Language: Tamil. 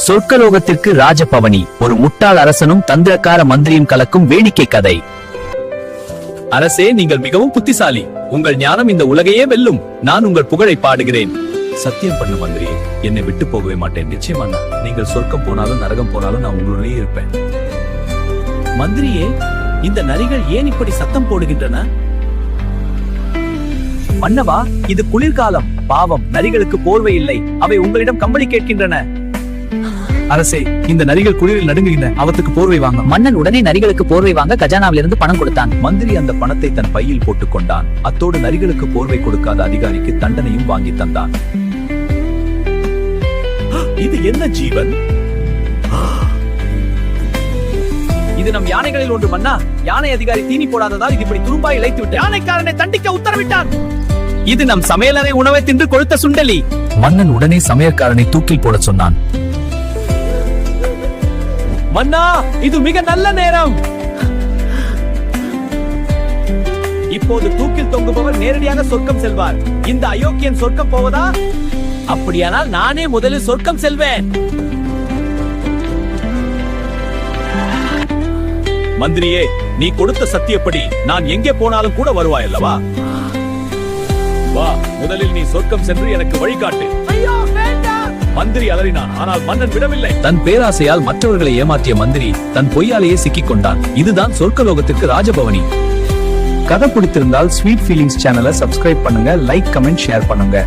சொர்க்கலோகத்திற்கு ராஜபவனி, ஒரு முட்டாள் அரசனும் தந்திரக்கார மந்திரியும் கலக்கும் வேடிக்கை கதை. அரசே, நீங்கள் மிகவும் புத்திசாலி. உங்கள் ஞானம் இந்த உலகையே வெல்லும். நான் உங்கள் புகழை பாடுகிறேன். சத்தியம் பண்ணு மந்திரியே, என்னை விட்டு போகவே மாட்டேன். நிச்சயமா நீங்கள் சொர்க்கம் போனாலும் நரகம் போனாலும் நான் உங்களுடைய இருப்பேன். மந்திரியே, இந்த நரிகள் ஏன் இப்படி சத்தம் போடுகின்றன? மன்னவா, இது குளிர்காலம். பாவம், நரிகளுக்கு போர்வை இல்லை. அவை உங்களிடம் கம்பளி கேட்கின்றன. அரசே, இந்த நரிகள் குளிரில் நடுங்குகின்றன. அவத்துக்கு போர்வை வாங்க. மன்னன் உடனே நரிகளுக்கு போர்வை வாங்க கஜானாவிலிருந்து பணம் கொடுத்தான். மந்திரி அந்த பணத்தை தன் பையில் போட்டுக் கொண்டான். அத்தோடு நரிகளுக்கு போர்வை கொடுக்காத அதிகாரிக்கு தண்டனையும் வாங்கி தந்தான். இது என்ன ஜீவன்? இது நம் யானைகளில் ஒன்று மன்னா. யானை அதிகாரி தீனி போடாததால் இது இப்படி துரும்பாய் இழைத்து விட்டு யானைக்காரனை தண்டிக்க உத்தரவிட்டான். இது நம் சமையலறை உணவை தின்று கொழுத்த சுண்டலி. மன்னன் உடனே சமையற்காரனை தூக்கில் போட சொன்னான். மன்னா, இது மிக நல்ல நேரம். இப்போது தூக்கில் தொங்குபவர் நேரடியாக சொர்க்கம் செல்வார். இந்த அயோக்கியன் சொர்க்கம் போவதா? அப்படியானால் நானே முதலில் சொர்க்கம் செல்வேன். மந்திரியே, நீ கொடுத்த சத்தியப்படி நான் எங்கே போனாலும் கூட வருவாய் அல்லவா? வா, முதலில் நீ சொர்க்கம் சென்று எனக்கு வழிகாட்டு. மந்திரி அலறினான், ஆனால் மன்னன் விடவில்லை. தன் பேராசையால் மற்றவர்களை ஏமாற்றிய மந்திரி தன் பொய்யாலேயே சிக்கிக் கொண்டான். இதுதான் சொர்க்கலோகத்திற்கு ராஜபவனி. கதை பிடித்திருந்தால் ஸ்வீட் ஃபீலிங்ஸ் சேனலை சப்ஸ்கிரைப் பண்ணுங்க, லைக், கமெண்ட், ஷேர் பண்ணுங்க.